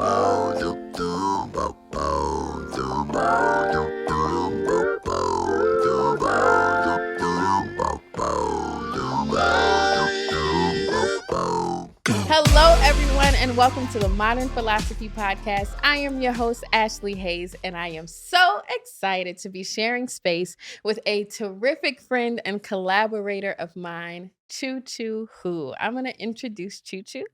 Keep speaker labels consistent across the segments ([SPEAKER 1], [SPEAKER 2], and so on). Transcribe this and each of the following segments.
[SPEAKER 1] Hello, everyone, and welcome to the Modern Philosophy Podcast. I am your host, Ashlee Haze, and I am so excited to be sharing space with a terrific friend and collaborator of mine, Choo Choo Hu. I'm going to introduce Choo Choo.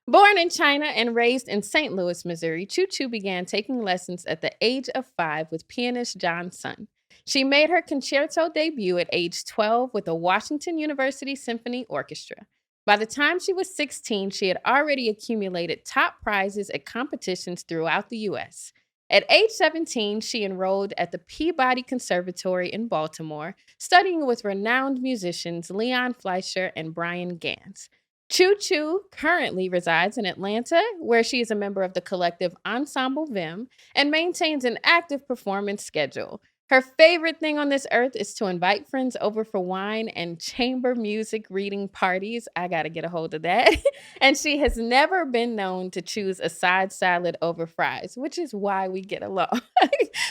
[SPEAKER 1] Born in China and raised in St. Louis, Missouri, Choo Choo began taking lessons at the age of 5 with pianist John Sun. She made her concerto debut at age 12 with the Washington University Symphony Orchestra. By the time she was 16, she had already accumulated top prizes at competitions throughout the U.S. At age 17, she enrolled at the Peabody Conservatory in Baltimore, studying with renowned musicians Leon Fleischer and Brian Gans. Choo Choo currently resides in Atlanta, where she is a member of the collective Ensemble Vim and maintains an active performance schedule. Her favorite thing on this earth is to invite friends over for wine and chamber music reading parties. I got to get a hold of that. And she has never been known to choose a side salad over fries, which is why we get along.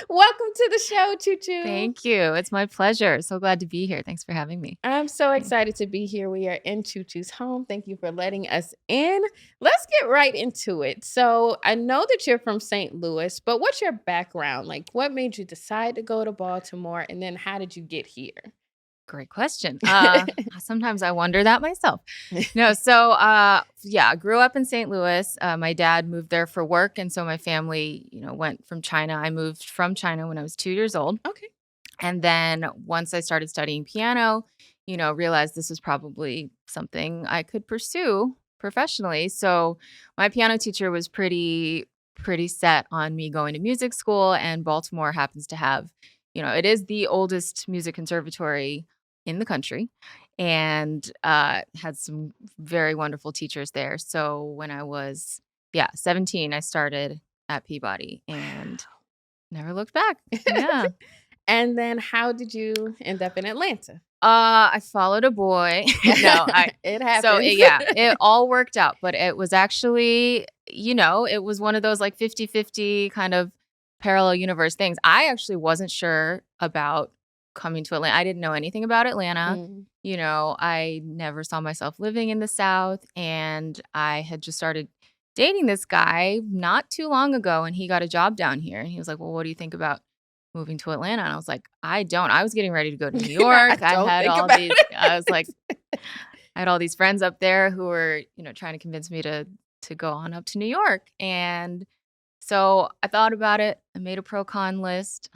[SPEAKER 1] Welcome to the show, Choo Choo.
[SPEAKER 2] Thank you. It's my pleasure. So glad to be here. Thanks for having me.
[SPEAKER 1] I'm so excited to be here. We are in Choo Choo's home. Thank you for letting us in. Let's get right into it. So I know that you're from St. Louis, but what's your background? Like, what made you decide to go to Baltimore, and then how did you get here?
[SPEAKER 2] Great question. Sometimes I wonder that myself. I grew up in St. Louis. My dad moved there for work, and so my family, went from China. I moved from China when I was 2 years old.
[SPEAKER 1] Okay.
[SPEAKER 2] And then once I started studying piano, realized this was probably something I could pursue professionally. So my piano teacher was pretty set on me going to music school, and Baltimore happens to have, it is the oldest music conservatory in the country, and had some very wonderful teachers there. So when I was 17, I started at Peabody and never looked back. Yeah.
[SPEAKER 1] And then how did you end up in Atlanta?
[SPEAKER 2] I followed a boy.
[SPEAKER 1] It happened.
[SPEAKER 2] So it all worked out, but it was actually, it was one of those like 50-50 kind of parallel universe things. I actually wasn't sure about coming to Atlanta. I didn't know anything about Atlanta. I never saw myself living in the South, and I had just started dating this guy not too long ago, and he got a job down here, and he was like, well, what do you think about moving to Atlanta? And I was like, I don't. I was getting ready to go to New York. I had all these friends up there who were, trying to convince me to go on up to New York. And so I thought about it. I made a pro-con list,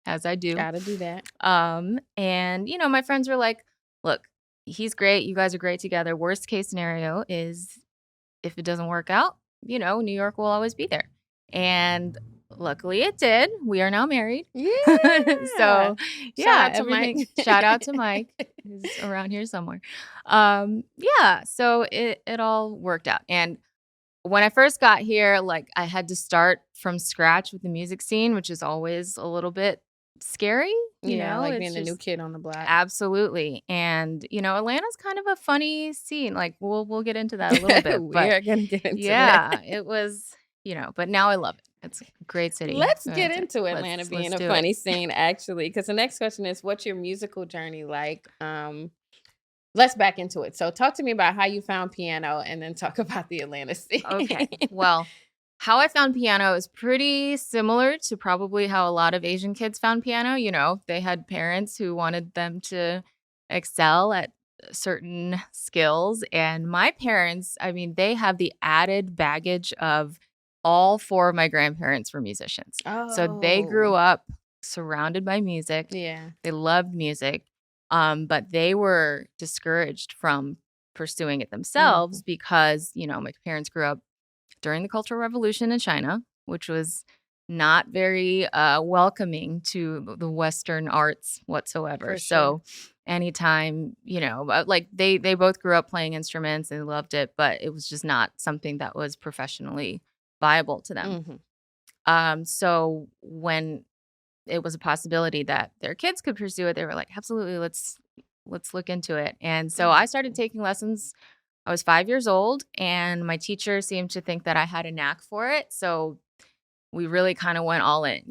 [SPEAKER 2] as I do.
[SPEAKER 1] Gotta do that.
[SPEAKER 2] And, my friends were like, look, he's great. You guys are great together. Worst case scenario is if it doesn't work out, New York will always be there. And luckily it did. We are now married.
[SPEAKER 1] Yeah.
[SPEAKER 2] So
[SPEAKER 1] Shout out to Mike.
[SPEAKER 2] He's around here somewhere. So it all worked out. And when I first got here, like I had to start from scratch with the music scene, which is always a little bit scary.
[SPEAKER 1] Like being a new kid on the block.
[SPEAKER 2] Absolutely. And, Atlanta's kind of a funny scene. Like we'll get into that a little bit.
[SPEAKER 1] We're going to get into that.
[SPEAKER 2] Yeah, it was, but now I love it. It's a great city.
[SPEAKER 1] Let's get into Atlanta being a funny scene, actually, because the next question is, what's your musical journey like? Let's back into it. So talk to me about how you found piano, and then talk about the Atlanta scene.
[SPEAKER 2] Okay. Well, how I found piano is pretty similar to probably how a lot of Asian kids found piano. They had parents who wanted them to excel at certain skills. And my parents, they have the added baggage of all 4 of my grandparents were musicians.
[SPEAKER 1] Oh.
[SPEAKER 2] So they grew up surrounded by music.
[SPEAKER 1] Yeah.
[SPEAKER 2] They loved music. But they were discouraged from pursuing it themselves because, my parents grew up during the Cultural Revolution in China, which was not very welcoming to the Western arts whatsoever.
[SPEAKER 1] For sure.
[SPEAKER 2] So anytime, like they both grew up playing instruments and loved it, but it was just not something that was professionally viable to them. So when it was a possibility that their kids could pursue it, they were like, absolutely, let's look into it. And so I started taking lessons I was 5 years old, and my teacher seemed to think that I had a knack for it. So we really kind of went all in.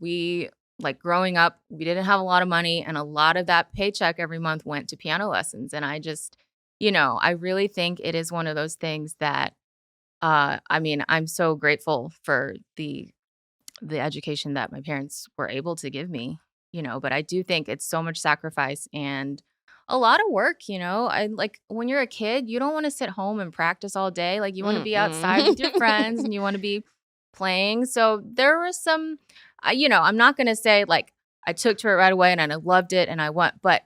[SPEAKER 2] We like growing up, we didn't have a lot of money, and a lot of that paycheck every month went to piano lessons. And I just, I really think it is one of those things that, I mean, I'm so grateful for the education that my parents were able to give me, but I do think it's so much sacrifice and a lot of work. I like when you're a kid, you don't want to sit home and practice all day. Like you want to be outside with your friends and you want to be playing. So there were some, I'm not going to say like I took to it right away and I loved it and I went, but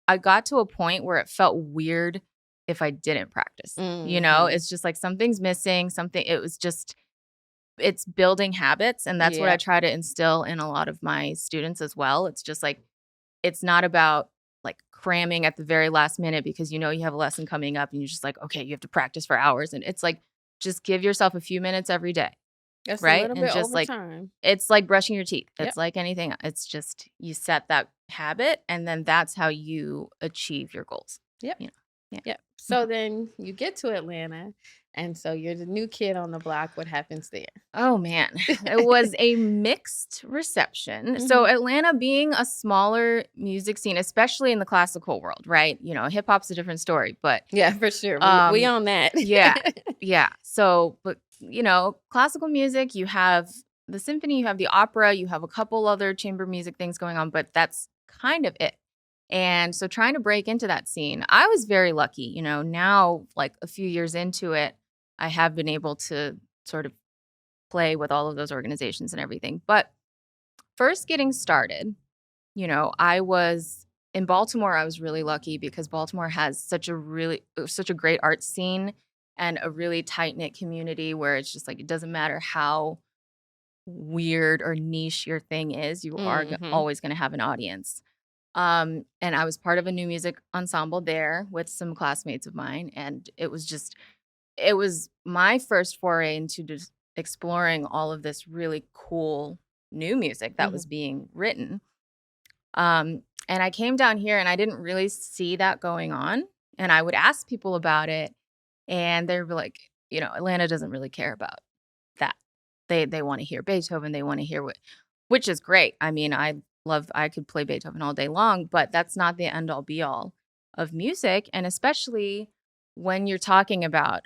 [SPEAKER 2] I got to a point where it felt weird if I didn't practice. It's just like something's missing, it's building habits. And that's what I try to instill in a lot of my students as well. It's just like, it's not about like cramming at the very last minute because you have a lesson coming up and you're just like, okay, you have to practice for hours. And it's like, just give yourself a few minutes every day.
[SPEAKER 1] That's
[SPEAKER 2] right.
[SPEAKER 1] A little
[SPEAKER 2] and
[SPEAKER 1] bit
[SPEAKER 2] just
[SPEAKER 1] over
[SPEAKER 2] like,
[SPEAKER 1] time.
[SPEAKER 2] It's like brushing your teeth. It's like anything. It's just, you set that habit and then that's how you achieve your goals.
[SPEAKER 1] Yep. Yep. So then you get to Atlanta. And so you're the new kid on the block. What happens there?
[SPEAKER 2] Oh, man. It was a mixed reception. So Atlanta being a smaller music scene, especially in the classical world, right? Hip hop's a different story, but
[SPEAKER 1] yeah, for sure. We own that.
[SPEAKER 2] Yeah. So, but, classical music, you have the symphony, you have the opera, you have a couple other chamber music things going on, but that's kind of it. And so trying to break into that scene, I was very lucky, now like a few years into it, I have been able to sort of play with all of those organizations and everything. But first getting started, I was in Baltimore. I was really lucky because Baltimore has such a great art scene and a really tight-knit community where it's just like, it doesn't matter how weird or niche your thing is, you are always going to have an audience. And I was part of a new music ensemble there with some classmates of mine. And it was my first foray into just exploring all of this really cool new music that was being written. And I came down here and I didn't really see that going on. And I would ask people about it and they were like, Atlanta doesn't really care about that. They want to hear Beethoven. They want to hear which is great. I mean, I could play Beethoven all day long, but that's not the end all be all of music. And especially when you're talking about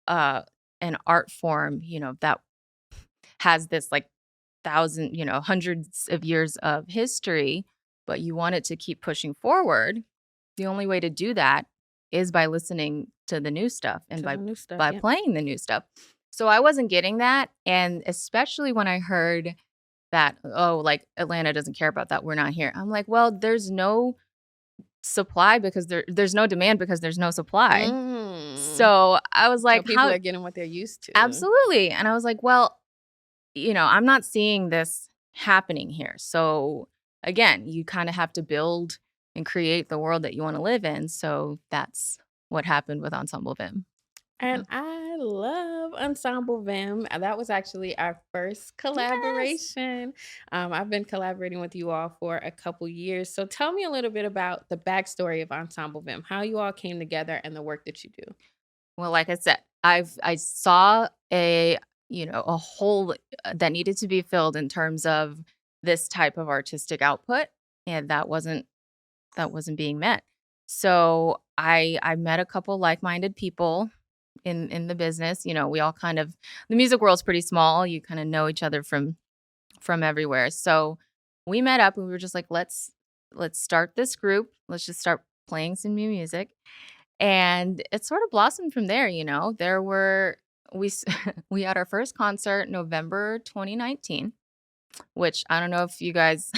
[SPEAKER 2] an art form, that has this like hundreds of years of history, but you want it to keep pushing forward. The only way to do that is by listening to the new stuff and by playing the new stuff. So I wasn't getting that. And especially when I heard that, like Atlanta doesn't care about that, we're not here. I'm like, well, there's no supply because there's no demand because there's no supply. So I was like,
[SPEAKER 1] so people are getting what they're used to.
[SPEAKER 2] Absolutely. And I was like, well, I'm not seeing this happening here. So again, you kind of have to build and create the world that you want to live in. So that's what happened with Ensemble Vim.
[SPEAKER 1] And I love Ensemble Vim. That was actually our first collaboration. I've been collaborating with you all for a couple years. So tell me a little bit about the backstory of Ensemble Vim, how you all came together and the work that you do.
[SPEAKER 2] Well, like I said, I saw a hole that needed to be filled in terms of this type of artistic output, and that wasn't being met. So I met a couple like-minded people in the business. We all kind of, the music world's pretty small. You kind of know each other from everywhere. So we met up and we were just like, let's start this group. Let's just start playing some new music. And it sort of blossomed from there. We had our first concert November 2019, which I don't know if you guys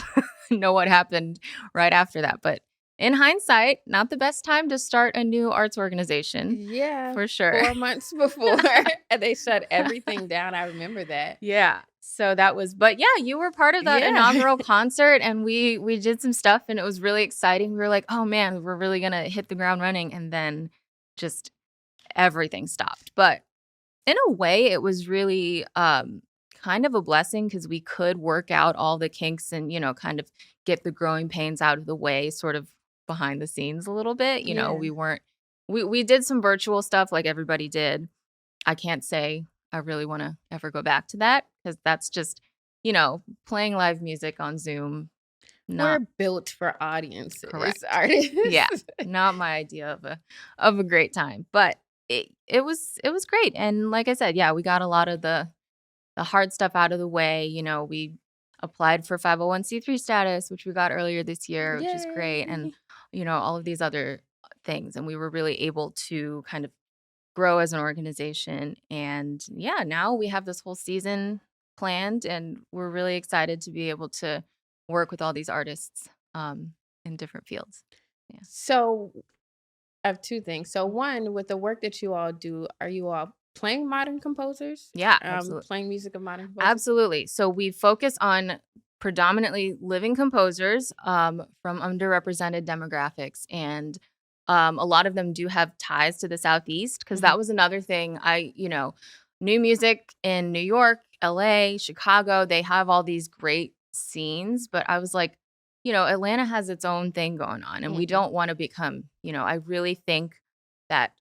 [SPEAKER 2] know what happened right after that, but in hindsight, not the best time to start a new arts organization.
[SPEAKER 1] Yeah,
[SPEAKER 2] for sure.
[SPEAKER 1] 4 months before and they shut everything down. I remember that.
[SPEAKER 2] Yeah. So that was, but yeah, you were part of that inaugural concert and we did some stuff and it was really exciting. We were like, oh man, we're really going to hit the ground running. And then just everything stopped. But in a way, it was really kind of a blessing because we could work out all the kinks and, kind of get the growing pains out of the way, sort of behind the scenes a little bit. We we did some virtual stuff like everybody did. I can't say I really want to ever go back to that because that's just, playing live music on Zoom. Not
[SPEAKER 1] We're built for audiences,
[SPEAKER 2] correct.
[SPEAKER 1] artists.
[SPEAKER 2] Yeah, not my idea of a great time, but it was great. And like I said, yeah, we got a lot of the hard stuff out of the way. We applied for 501c3 status, which we got earlier this year, which is great, and all of these other things, and we were really able to kind of grow as an organization. And yeah, now we have this whole season planned, and we're really excited to be able to work with all these artists in different fields. Yeah.
[SPEAKER 1] So I have two things. So one, with the work that you all do, are you all playing modern composers?
[SPEAKER 2] Yeah, absolutely.
[SPEAKER 1] Playing music of modern composers?
[SPEAKER 2] Absolutely. So we focus on predominantly living composers from underrepresented demographics. And a lot of them do have ties to the Southeast because that was another thing. New music in New York, LA, Chicago, they have all these great scenes. But I was like, Atlanta has its own thing going on, and we don't want to become, I really think that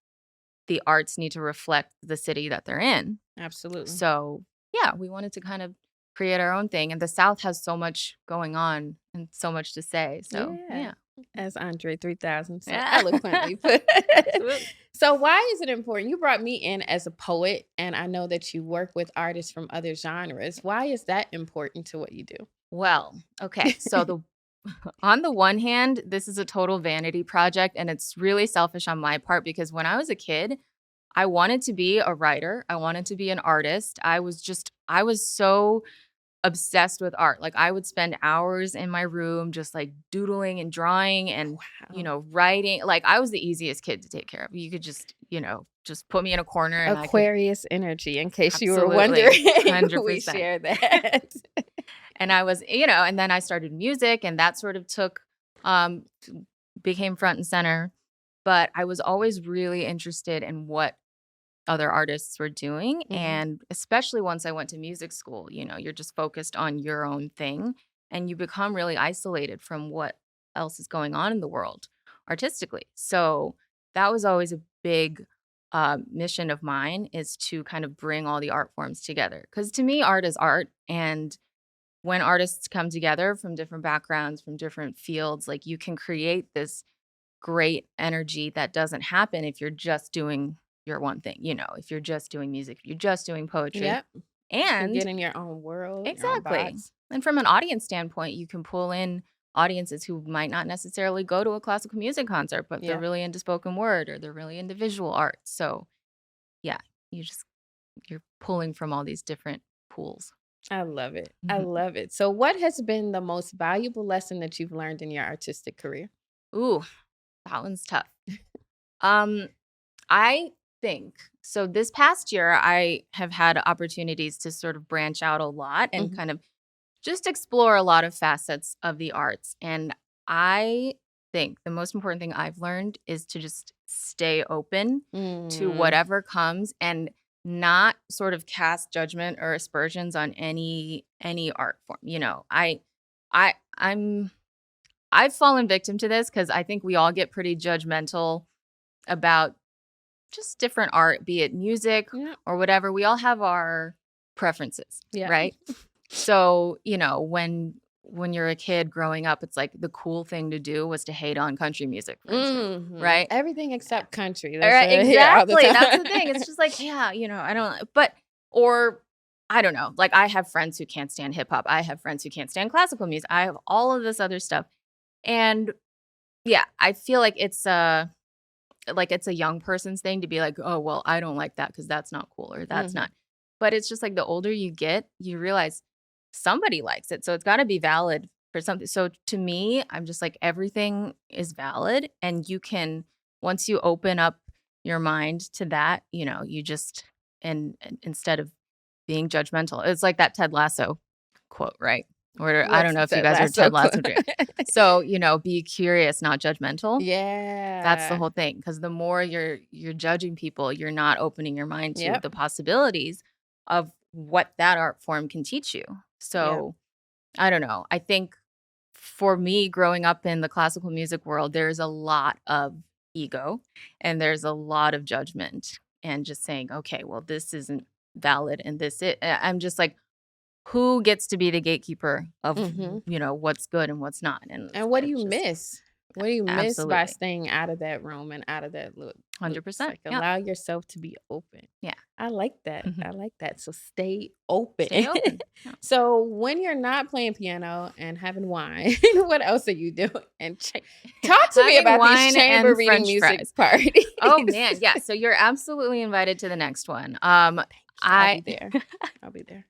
[SPEAKER 2] the arts need to reflect the city that they're in.
[SPEAKER 1] Absolutely.
[SPEAKER 2] So, yeah, we wanted to kind of create our own thing. And the South has so much going on and so much to say. So, yeah.
[SPEAKER 1] As Andre 3000 so
[SPEAKER 2] Yeah.
[SPEAKER 1] eloquently put.
[SPEAKER 2] Absolutely.
[SPEAKER 1] So why is it important? You brought me in as a poet, and I know that you work with artists from other genres. Why is that important to what you do?
[SPEAKER 2] Well, okay. So on the one hand, this is a total vanity project, and it's really selfish on my part because when I was a kid, I wanted to be a writer. I wanted to be an artist. I was so obsessed with art. Like I would spend hours in my room just like doodling and drawing and, writing. Like I was the easiest kid to take care of. You could just put me in a corner. And
[SPEAKER 1] Aquarius energy, in case you were
[SPEAKER 2] Absolutely.
[SPEAKER 1] wondering.
[SPEAKER 2] 100%.
[SPEAKER 1] We share that.
[SPEAKER 2] And I was, and then I started music, and that sort of became front and center. But I was always really interested in what other artists were doing. And especially once I went to music school, you're just focused on your own thing, and you become really isolated from what else is going on in the world artistically. So that was always a big mission of mine, is to kind of bring all the art forms together. Because to me, art is art. And when artists come together from different backgrounds, from different fields, like you can create this great energy that doesn't happen if you're just doing your one thing. If you're just doing music, if you're just doing poetry.
[SPEAKER 1] Yep.
[SPEAKER 2] And
[SPEAKER 1] get in your own world.
[SPEAKER 2] Exactly.
[SPEAKER 1] Your own box.
[SPEAKER 2] And from an audience standpoint, you can pull in audiences who might not necessarily go to a classical music concert, but they're really into spoken word or they're really into visual art. So yeah, you're pulling from all these different pools.
[SPEAKER 1] I love it. I love it. So what has been the most valuable lesson that you've learned in your artistic career?
[SPEAKER 2] Ooh, that one's tough. I think so. This past year, I have had opportunities to sort of branch out a lot and kind of just explore a lot of facets of the arts. And I think the most important thing I've learned is to just stay open to whatever comes and not sort of cast judgment or aspersions on any art form. I've fallen victim to this because I think we all get pretty judgmental about just different art, be it music or whatever. We all have our preferences, right? So, when you're a kid growing up, it's like the cool thing to do was to hate on country music, for instance, right?
[SPEAKER 1] Everything except country.
[SPEAKER 2] Right, exactly. That's the thing. It's just like, I don't, or I don't know. Like I have friends who can't stand hip hop. I have friends who can't stand classical music. I have all of this other stuff. And yeah, I feel like it's a young person's thing to be like, oh, well, I don't like that because that's not cool or that's not. But it's just like the older you get, you realize somebody likes it. So it's got to be valid for something. So to me, I'm just like, everything is valid. And you can, once you open up your mind to that, you just, and instead of being judgmental, it's like that Ted Lasso quote, right? Or I don't know if you guys are Ted Lasso. So, be curious, not judgmental.
[SPEAKER 1] Yeah.
[SPEAKER 2] That's the whole thing. Because the more you're judging people, you're not opening your mind to the possibilities of what that art form can teach you. So I don't know. I think for me, growing up in the classical music world, there's a lot of ego and there's a lot of judgment and just saying, okay, well, this isn't valid and I'm just like, who gets to be the gatekeeper of,
[SPEAKER 1] Hmm.
[SPEAKER 2] what's good and what's not? And
[SPEAKER 1] And what do
[SPEAKER 2] it's
[SPEAKER 1] you
[SPEAKER 2] just
[SPEAKER 1] miss? What do you miss by
[SPEAKER 2] absolutely
[SPEAKER 1] staying out of that room and out of that loops?
[SPEAKER 2] 100%.
[SPEAKER 1] Like
[SPEAKER 2] Yeah.
[SPEAKER 1] allow yourself to be open.
[SPEAKER 2] Yeah.
[SPEAKER 1] I like that.
[SPEAKER 2] Mhm.
[SPEAKER 1] I like that. So stay open.
[SPEAKER 2] Stay open. Yeah.
[SPEAKER 1] So when you're not playing piano and having wine, what else are you doing? And talk to me
[SPEAKER 2] Having
[SPEAKER 1] about these
[SPEAKER 2] wine
[SPEAKER 1] chamber
[SPEAKER 2] and
[SPEAKER 1] reading
[SPEAKER 2] French
[SPEAKER 1] music
[SPEAKER 2] fries.
[SPEAKER 1] parties.
[SPEAKER 2] Oh man, yeah. So you're absolutely invited to the next one.
[SPEAKER 1] I'll be
[SPEAKER 2] I
[SPEAKER 1] there. I'll be there.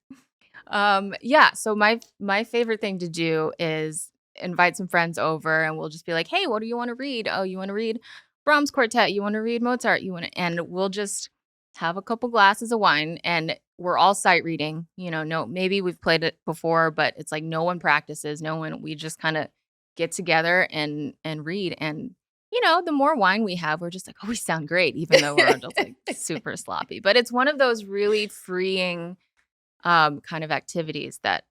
[SPEAKER 2] yeah, so my favorite thing to do is invite some friends over and we'll just be like, "Hey, what do you want to read? Oh, you want to read Brahms quartet, you want to read Mozart, and we'll just have a couple glasses of wine and we're all sight reading. No, maybe we've played it before, but it's like no one practices, we just kind of get together and read and the more wine we have, we're just like, "Oh, we sound great," even though we're just like super sloppy. But it's one of those really freeing kind of activities that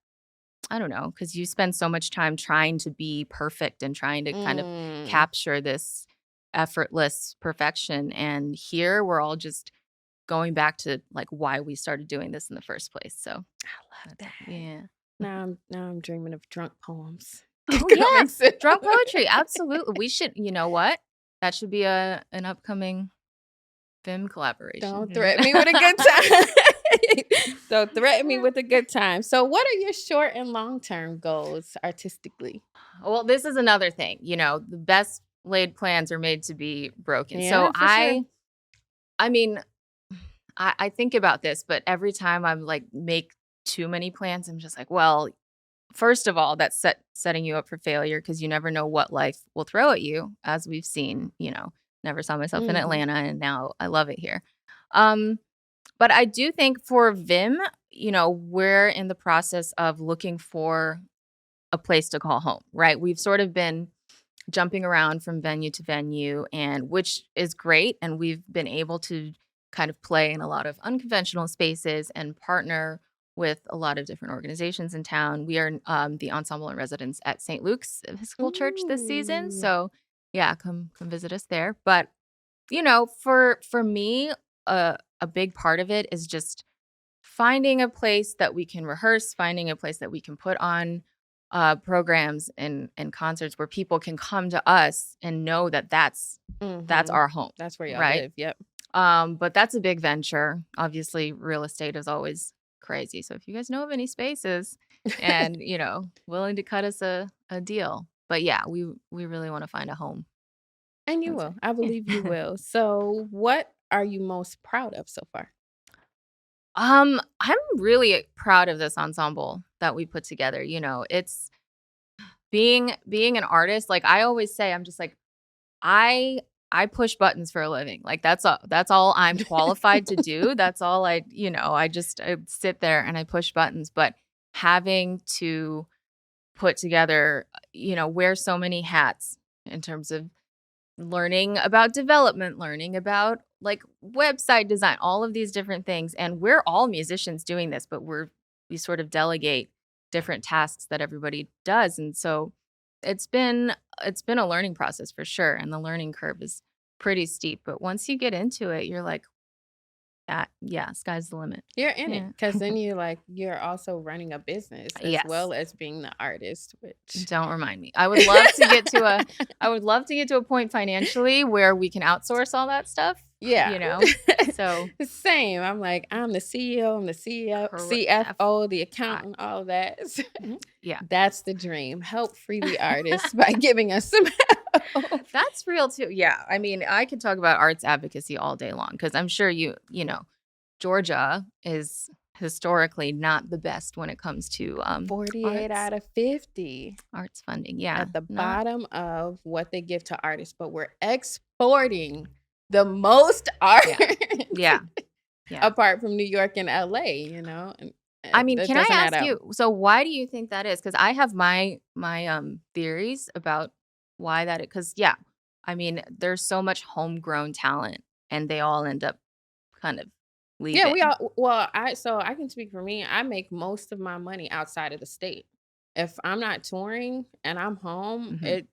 [SPEAKER 2] I don't know, because you spend so much time trying to be perfect and trying to kind of
[SPEAKER 1] Mm,
[SPEAKER 2] capture this effortless perfection. And here we're all just going back to like why we started doing this in the first place. So
[SPEAKER 1] I love that.
[SPEAKER 2] yeah.
[SPEAKER 1] Now I'm dreaming of drunk poems.
[SPEAKER 2] Oh
[SPEAKER 1] Coming
[SPEAKER 2] yeah.
[SPEAKER 1] soon.
[SPEAKER 2] Drunk poetry. Absolutely. We should, you know what? That should be an upcoming film collaboration.
[SPEAKER 1] Don't threaten me with a good time. Don't threaten me with a good time. So, what are your short and long term goals artistically?
[SPEAKER 2] Well, this is another thing. The best laid plans are made to be broken. So
[SPEAKER 1] Yeah, for sure.
[SPEAKER 2] I mean, I think about this, but every time I'm like make too many plans, I'm just like, well, first of all, that's setting you up for failure because you never know what life will throw at you, as we've seen. Never saw myself in
[SPEAKER 1] Mhm.
[SPEAKER 2] Atlanta, and now I love it here. Um, but I do think for Vim, we're in the process of looking for a place to call home, right? We've sort of been jumping around from venue to venue and which is great and we've been able to kind of play in a lot of unconventional spaces and partner with a lot of different organizations in town. We are the ensemble in residence at St. Luke's Episcopal Church this season,
[SPEAKER 1] Ooh.
[SPEAKER 2] so yeah, come visit us there. But for me, a big part of it is just finding a place that we can rehearse, finding a place that we can put on programs and concerts where people can come to us and know that that's
[SPEAKER 1] Mhm.
[SPEAKER 2] our home,
[SPEAKER 1] That's where y'all
[SPEAKER 2] right?
[SPEAKER 1] live. Yep.
[SPEAKER 2] But that's a big venture. Obviously, real estate is always crazy. So if you guys know of any spaces and willing to cut us a deal, but yeah, we really want to find a home.
[SPEAKER 1] And you
[SPEAKER 2] That's
[SPEAKER 1] will. I
[SPEAKER 2] it.
[SPEAKER 1] believe you
[SPEAKER 2] Yeah.
[SPEAKER 1] will. So, what are you most proud of so far?
[SPEAKER 2] I'm really proud of this ensemble that we put together. It's being an artist. Like I always say, I'm just like I I push buttons for a living. Like that's all I'm qualified to do. That's all I sit there and I push buttons, but having to put together, wear so many hats in terms of learning about development, learning about like website design, all of these different things. And we're all musicians doing this, but we sort of delegate different tasks that everybody does. And so it's been a learning process for sure. And the learning curve is pretty steep. But once you get into it, you're like, yeah, sky's the limit.
[SPEAKER 1] You're in it
[SPEAKER 2] Yeah.
[SPEAKER 1] because then you're also running a business as
[SPEAKER 2] Yes.
[SPEAKER 1] well as being the artist, which
[SPEAKER 2] Don't remind me. I would love to get to a point financially where we can outsource all that stuff,
[SPEAKER 1] yeah.
[SPEAKER 2] you know? So,
[SPEAKER 1] Same. I'm like, I'm the CEO, I'm the CEO,
[SPEAKER 2] correct.
[SPEAKER 1] CFO, the
[SPEAKER 2] I-
[SPEAKER 1] accountant, all that.
[SPEAKER 2] yeah.
[SPEAKER 1] That's the dream. Help free the artists by giving us some help.
[SPEAKER 2] That's real too. Yeah. I mean, I could talk about arts advocacy all day long because I'm sure Georgia is historically not the best when it comes to
[SPEAKER 1] 48
[SPEAKER 2] arts
[SPEAKER 1] out of 50
[SPEAKER 2] arts funding. Yeah.
[SPEAKER 1] at the
[SPEAKER 2] Not
[SPEAKER 1] bottom of what they give to artists, but we're exporting the most art
[SPEAKER 2] yeah. Yeah. Yeah.
[SPEAKER 1] apart from New York and LA, and
[SPEAKER 2] I mean,
[SPEAKER 1] that
[SPEAKER 2] can I
[SPEAKER 1] doesn't add
[SPEAKER 2] ask
[SPEAKER 1] up.
[SPEAKER 2] you, so why do you think that is? Because I have my theories about why that is. Because yeah, I mean, there's so much homegrown talent, and they all end up kind of
[SPEAKER 1] Yeah, we
[SPEAKER 2] leaving.
[SPEAKER 1] all well, I can speak for me. I make most of my money outside of the state. if I'm not touring and I'm home, it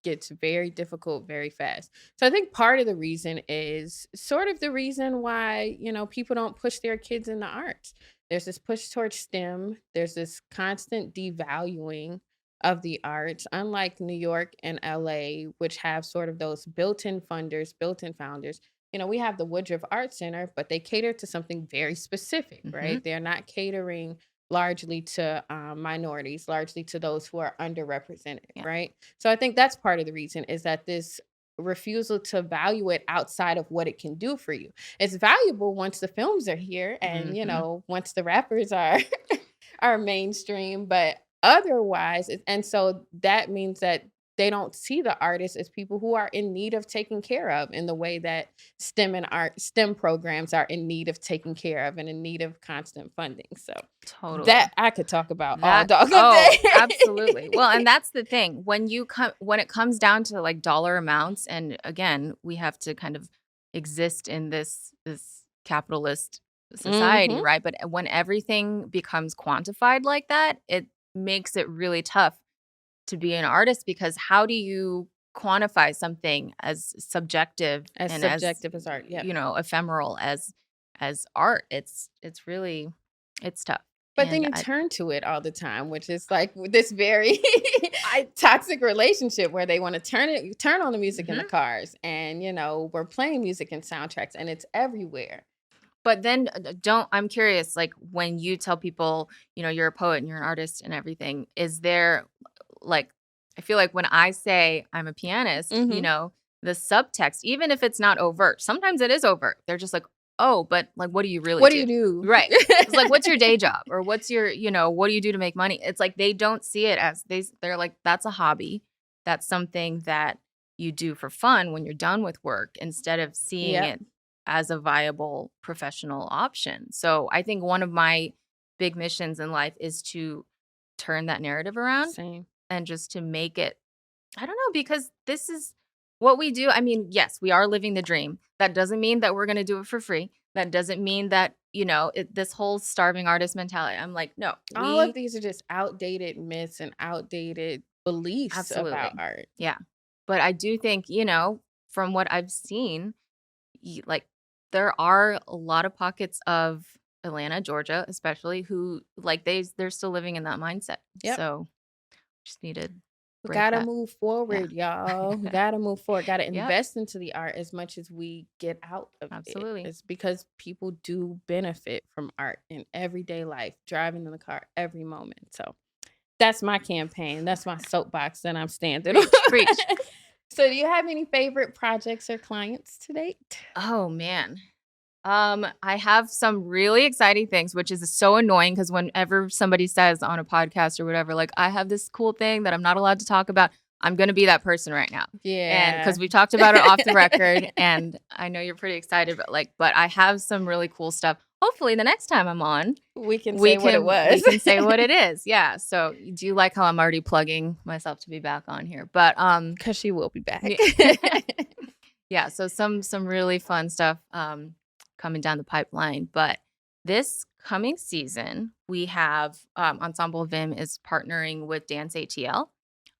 [SPEAKER 1] gets very difficult very fast. So I think part of the reason is sort of the reason why, people don't push their kids in the arts. There's this push towards STEM. There's this constant devaluing of the arts, unlike New York and LA, which have sort of those built-in funders, built-in founders. We have the Woodruff Art Center, but they cater to something very specific, right? They're not catering largely to minorities, largely to those who are underrepresented, right? So I think that's part of the reason is that this refusal to value it outside of what it can do for you. It's valuable once the films are here and, once the rappers are are mainstream, but otherwise, and so that means that they don't see the artists as people who are in need of taken care of in the way that STEM programs are in need of taken care of and in need of constant funding. So
[SPEAKER 2] totally,
[SPEAKER 1] that I could talk about all day.
[SPEAKER 2] Absolutely. Well, and that's the thing when it comes down to like dollar amounts, and again, we have to kind of exist in this capitalist society, right? But when everything becomes quantified like that, it makes it really tough to be an artist, because how do you quantify something as subjective
[SPEAKER 1] as art,
[SPEAKER 2] ephemeral as art? It's tough.
[SPEAKER 1] But then you turn to it all the time, which is like this very toxic relationship where they want to turn on the music in the cars, and we're playing music in soundtracks and it's everywhere.
[SPEAKER 2] But then I'm curious, like when you tell people, you're a poet and you're an artist and everything, is there like, I feel like when I say I'm a pianist, the subtext, even if it's not overt, sometimes it is overt. They're just like, oh, but like, what do you really do?
[SPEAKER 1] What do you do?
[SPEAKER 2] Right. It's like, what's your day job? Or what's your, what do you do to make money? It's like, they don't see it as they're like, that's a hobby. That's something that you do for fun when you're done with work, instead of seeing it as a viable professional option. So I think one of my big missions in life is to turn that narrative around.
[SPEAKER 1] Same.
[SPEAKER 2] And just to make it, I don't know, because this is what we do. I mean, yes, we are living the dream. That doesn't mean that we're going to do it for free. That doesn't mean that, this whole starving artist mentality. I'm like, no.
[SPEAKER 1] All of these are just outdated myths and outdated beliefs about art.
[SPEAKER 2] Yeah. But I do think, from what I've seen, like there are a lot of pockets of Atlanta, Georgia, especially, who like they're still living in that mindset. Yep. So just needed.
[SPEAKER 1] We gotta move forward, y'all. We gotta move forward. Gotta invest into the art as much as we get out of it.
[SPEAKER 2] Absolutely.
[SPEAKER 1] It's because people do benefit from art in everyday life, driving in the car every moment. So that's my campaign. That's my soapbox that I'm standing on.
[SPEAKER 2] Preach.
[SPEAKER 1] So do you have any favorite projects or clients to date?
[SPEAKER 2] Oh, man. I have some really exciting things, which is so annoying because whenever somebody says on a podcast or whatever, like, I have this cool thing that I'm not allowed to talk about, I'm going to be that person right now.
[SPEAKER 1] Yeah.
[SPEAKER 2] And because we talked about it off the record, and I know you're pretty excited, but I have some really cool stuff. Hopefully the next time I'm on,
[SPEAKER 1] we can say what it was.
[SPEAKER 2] We can say what it is. Yeah. So do you like how I'm already plugging myself to be back on here? But
[SPEAKER 1] because she will be back.
[SPEAKER 2] Yeah. So some really fun stuff coming down the pipeline. But this coming season, we have Ensemble Vim is partnering with Dance ATL,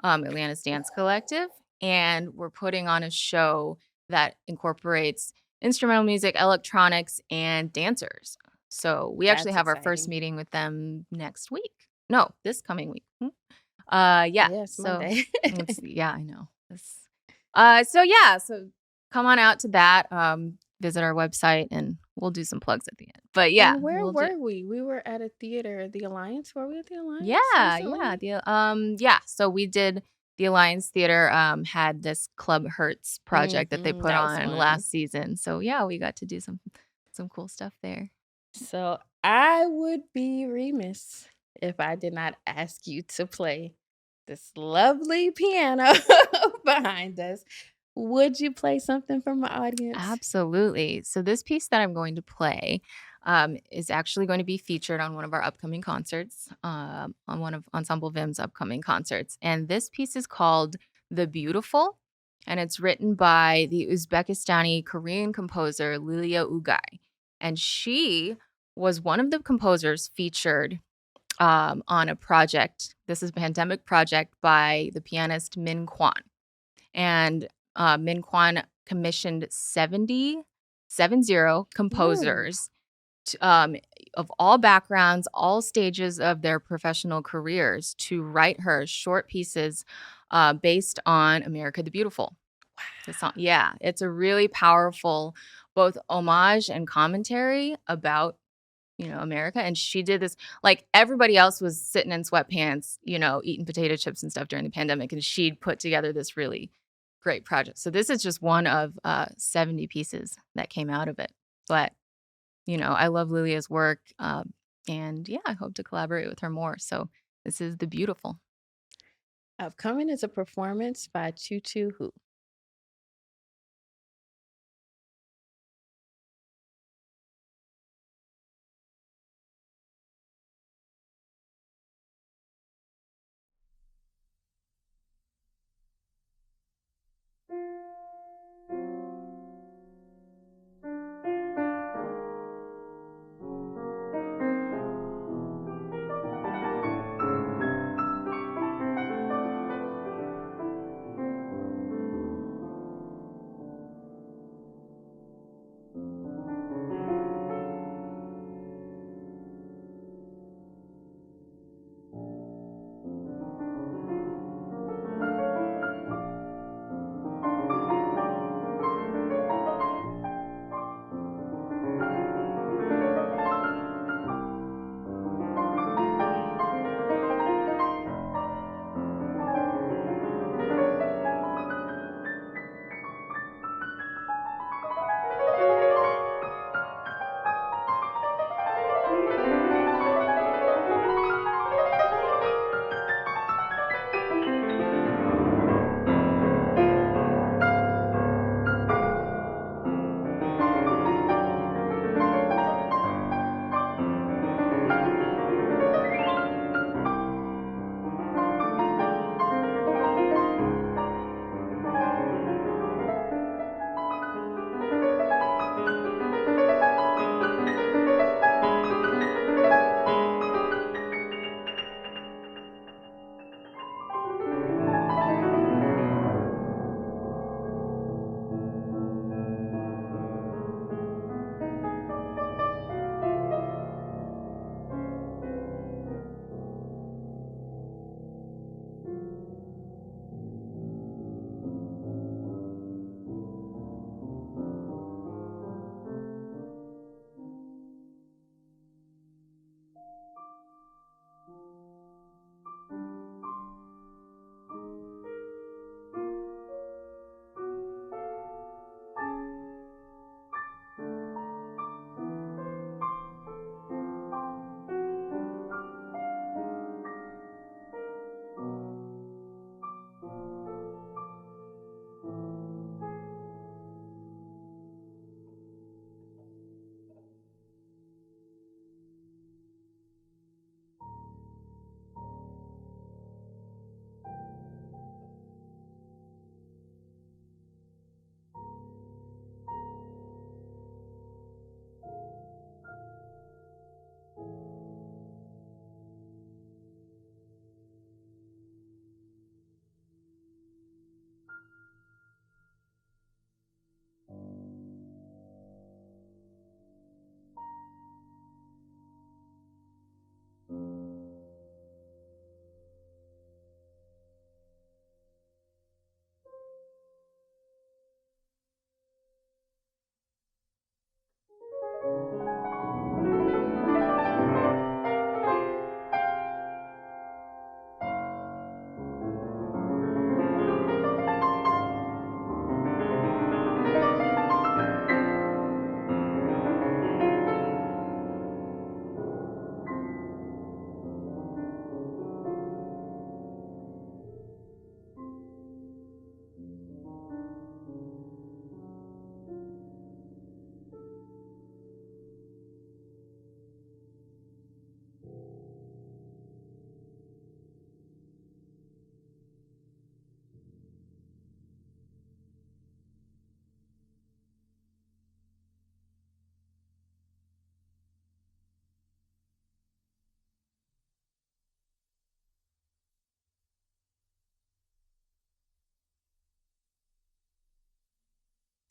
[SPEAKER 2] Atlanta's Dance Collective, and we're putting on a show that incorporates instrumental music, electronics, and dancers. So we actually have our first meeting with them next week. No, this coming week. Yeah.
[SPEAKER 1] Yes,
[SPEAKER 2] so
[SPEAKER 1] Monday.
[SPEAKER 2] yeah, I know. So come on out to that. Visit our website, and we'll do some plugs at the end. But yeah,
[SPEAKER 1] and where were we? We were at a theater, the Alliance. Were we at the Alliance?
[SPEAKER 2] Yeah. So we did. The Alliance Theater had this Club Hertz project that they put on last season. So yeah, we got to do some cool stuff there.
[SPEAKER 1] So I would be remiss if I did not ask you to play this lovely piano behind us. Would you play something from my audience?
[SPEAKER 2] Absolutely. So this piece that I'm going to play is actually going to be featured on one of our upcoming concerts, on one of Ensemble Vim's upcoming concerts. And this piece is called The Beautiful, and it's written by the Uzbekistani Korean composer Lilia Ugay. And she was one of the composers featured on a project. This is a pandemic project by the pianist Min Kwan. And Min Kwan commissioned 70 composers of all backgrounds, all stages of their professional careers to write her short pieces based on America the Beautiful. The song, yeah, it's a really powerful both homage and commentary about America. And she did this, like everybody else was sitting in sweatpants, eating potato chips and stuff during the pandemic, and she'd put together this really great project. So this is just one of 70 pieces that came out of it. But I love Lilia's work, and yeah, I hope to collaborate with her more. So this is The Beautiful.
[SPEAKER 1] Upcoming is a performance by Choo Choo Hu.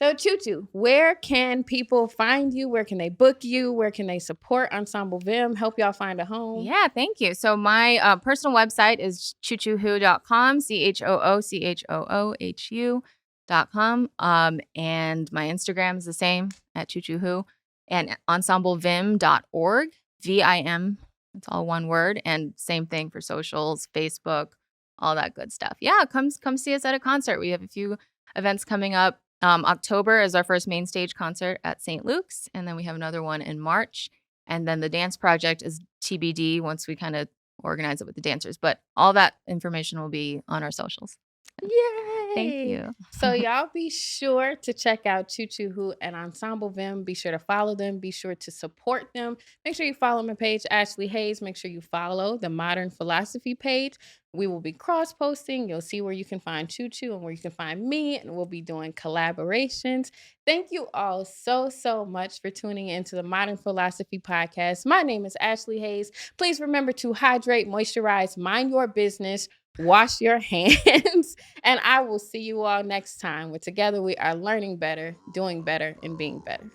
[SPEAKER 1] So, Choo Choo, where can people find you? Where can they book you? Where can they support Ensemble Vim? Help y'all find a home?
[SPEAKER 2] Yeah, thank you. So my personal website is choochoohu.com, CHOOCHOOHU.com. And my Instagram is the same at Choo Choo Hu, and ensemblevim.org, VIM. It's all one word. And same thing for socials, Facebook, all that good stuff. Yeah, come see us at a concert. We have a few events coming up. October is our first main stage concert at St. Luke's, and then we have another one in March. And then the dance project is TBD once we kind of organize it with the dancers. But all that information will be on our socials.
[SPEAKER 1] Yay!
[SPEAKER 2] Thank you.
[SPEAKER 1] So y'all be sure to check out Choo Choo Hu and Ensemble Vim. Be sure to follow them. Be sure to support them. Make sure you follow my page, Ashlee Haze. Make sure you follow the Modern Philosophy page. We will be cross-posting. You'll see where you can find Choo Choo and where you can find me, and we'll be doing collaborations. Thank you all so much for tuning into the Modern Philosophy podcast. My name is Ashlee Haze. Please remember to hydrate, moisturize, mind your business, wash your hands, and I will see you all next time, where together we are learning better, doing better, and being better.